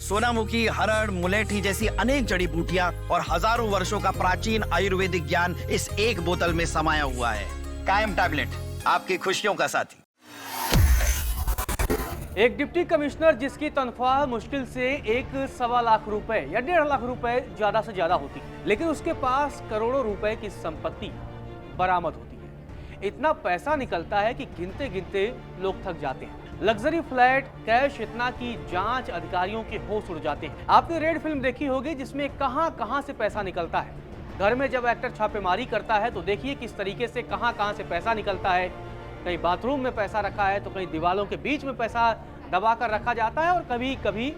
सोनामुखी, हरड़, मुलेठी जैसी अनेक जड़ी बूटियां और हजारों वर्षों का प्राचीन आयुर्वेदिक ज्ञान इस एक बोतल में समाया हुआ है। कायम टैबलेट, आपकी खुशियों का साथी। एक डिप्टी कमिश्नर जिसकी तनख्वाह मुश्किल से 1.25 लाख रुपए या 1.5 लाख रुपए ज्यादा से ज्यादा होती है, लेकिन उसके पास करोड़ों रुपए की संपत्ति बरामद होती है। इतना पैसा निकलता है कि गिनते गिनते लोग थक जाते हैं। लग्जरी फ्लैट, कैश इतना कि जांच अधिकारियों के होश उड़ जाते हैं। आपने रेड फिल्म देखी होगी जिसमें कहां से पैसा निकलता है। घर में जब एक्टर छापेमारी करता है तो देखिए किस तरीके से कहां से पैसा निकलता है। कहीं बाथरूम में पैसा रखा है तो कहीं दीवारों के बीच में पैसा दबा कर रखा जाता है और कभी कभी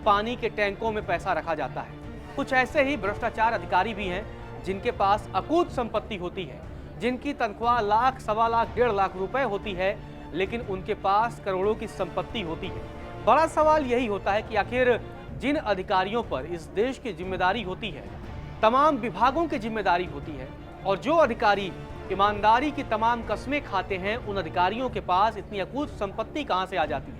पानी के टैंकों में पैसा रखा जाता है। कुछ ऐसे ही भ्रष्टाचार अधिकारी भी हैं जिनके पास अकूत संपत्ति होती है, जिनकी तनख्वाह लाख, सवा लाख, 1.5 लाख रुपए होती है, लेकिन उनके पास करोड़ों की संपत्ति होती है। बड़ा सवाल यही होता है कि आखिर जिन अधिकारियों पर इस देश की जिम्मेदारी होती है, तमाम विभागों की जिम्मेदारी होती है, और जो अधिकारी ईमानदारी की तमाम कस्में खाते हैं, उन अधिकारियों के पास इतनी अकूत संपत्ति कहां से आ जाती है।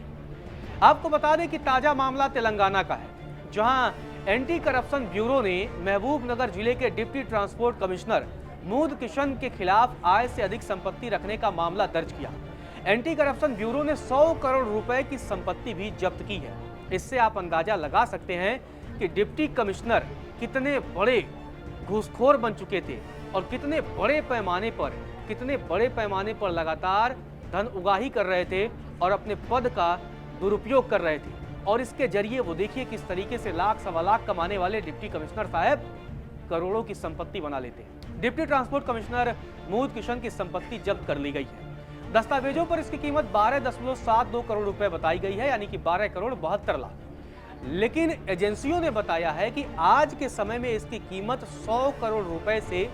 आपको बता दें कि ताजा मामला तेलंगाना का है, जहां एंटी करप्शन ब्यूरो ने महबूब नगर जिले के डिप्टी ट्रांसपोर्ट कमिश्नर मूद किशन के खिलाफ आय से अधिक संपत्ति रखने का मामला दर्ज किया। एंटी करप्शन ब्यूरो ने 100 करोड़ रुपए की संपत्ति भी जब्त की है। इससे आप अंदाजा लगा सकते हैं कि डिप्टी कमिश्नर कितने बड़े घूसखोर बन चुके थे और कितने बड़े पैमाने पर लगातार धन उगाही कर रहे थे और अपने पद का दुरुपयोग कर रहे थे। और इसके जरिए वो देखिए किस तरीके से लाख, सवा लाख कमाने वाले डिप्टी कमिश्नर साहब करोड़ों की संपत्ति बना लेते हैं। डिप्टी ट्रांसपोर्ट कमिश्नर मूद किशन की संपत्ति जब्त कर ली गई है। दस्तावेजों पर इसकी कीमत 12.72 करोड़ रुपए बताई गई है, यानी कि 12 करोड़ 72 लाख। लेकिन एजेंसियों ने बताया है कि आज के समय में इसकी कीमत 100 करोड़ रुपए से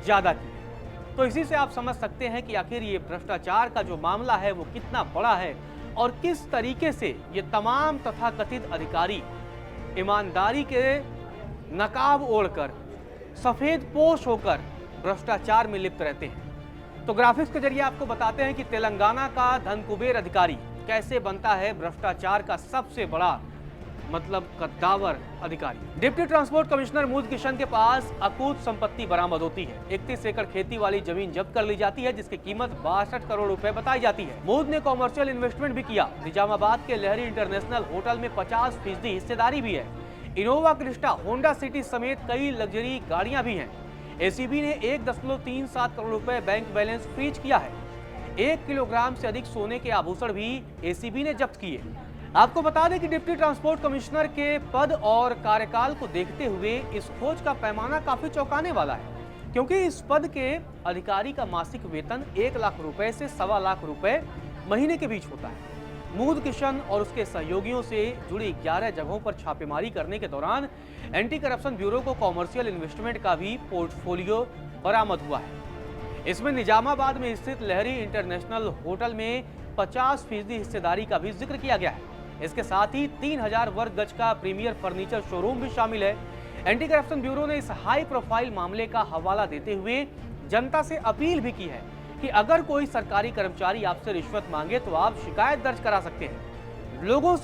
ज्यादा की है। तो इसी से आप समझ सकते हैं कि आखिर ये भ्रष्टाचार का जो मामला है वो कितना बड़ा है और किस तरीके से ये तमाम तथाकथित अधिकारी ईमानदारी के नकाब ओढ़कर, सफेद पोश होकर भ्रष्टाचार में लिप्त रहते हैं। तो ग्राफिक्स के जरिए आपको बताते हैं कि तेलंगाना का धनकुबेर अधिकारी कैसे बनता है भ्रष्टाचार का सबसे बड़ा कद्दावर अधिकारी। डिप्टी ट्रांसपोर्ट कमिश्नर मूद किशन के पास अकूत संपत्ति बरामद होती है। 31 एकड़ खेती वाली जमीन जब्त कर ली जाती है, जिसकी कीमत 62 करोड़ रुपए बताई जाती है। मूद ने कॉमर्शियल इन्वेस्टमेंट भी किया। निजामाबाद के लहरी इंटरनेशनल होटल में 50% हिस्सेदारी भी है। इनोवा क्रिस्टा, होंडा सिटी समेत कई लग्जरी गाड़ियां भी हैं। एसीबी ने 1.37 करोड़ रुपए बैंक बैलेंस फ्रीज किया है। 1 किलोग्राम से अधिक सोने के आभूषण भी एसीबी ने जब्त किए। आपको बता दें कि डिप्टी ट्रांसपोर्ट कमिश्नर के पद और कार्यकाल को देखते हुए इस खोज का पैमाना काफी चौंकाने वाला है, क्योंकि इस पद के अधिकारी का मासिक वेतन 1 लाख रुपए से 1.25 लाख रुपए महीने के बीच होता है। मूद किशन और उसके सहयोगियों से जुड़ी 11 जगहों पर छापेमारी करने के दौरान एंटी करप्शन ब्यूरो को कॉमर्शियल इन्वेस्टमेंट का भी पोर्टफोलियो बरामद हुआ है। इसमें निजामाबाद में स्थित लहरी इंटरनेशनल होटल में 50% हिस्सेदारी का भी जिक्र किया गया है। इसके साथ ही 3000 वर्ग गज का प्रीमियर फर्नीचर शोरूम भी शामिल है। एंटी करप्शन ब्यूरो ने इस हाई प्रोफाइल मामले का हवाला देते हुए जनता से अपील भी की है कि अगर कोई सरकारी कर्मचारी आपसे रिश्वत मांगे तो आप शिकायत दर्ज करा सकते हैं। लोगों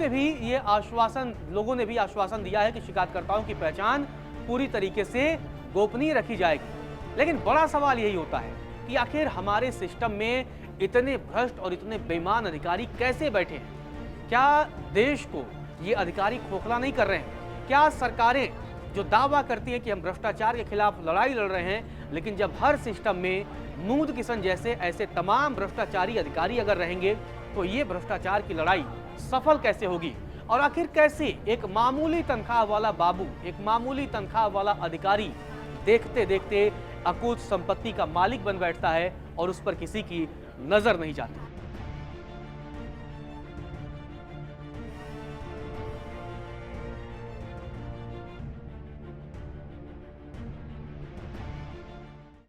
ने भी आश्वासन दिया है कि शिकायतकर्ताओं की पहचान पूरी तरीके से गोपनीय रखी जाएगी। लेकिन बड़ा सवाल यही होता है कि आखिर हमारे सिस्टम में इतने भ्रष्ट और इतने बेईमान अधिकारी कैसे बैठे हैं? क्या देश को ये अधिकारी खोखला नहीं कर रहे हैं? क्या सरकारें जो दावा करती हैं कि हम भ्रष्टाचार के खिलाफ लड़ाई लड़ रहे हैं, लेकिन जब हर सिस्टम में मूद किशन जैसे ऐसे तमाम भ्रष्टाचारी अधिकारी अगर रहेंगे तो ये भ्रष्टाचार की लड़ाई सफल कैसे होगी? और आखिर कैसे एक मामूली तनख्वाह वाला बाबू, एक मामूली तनख्वाह वाला अधिकारी देखते देखते अकूत संपत्ति का मालिक बन बैठता है और उस पर किसी की नजर नहीं जाती?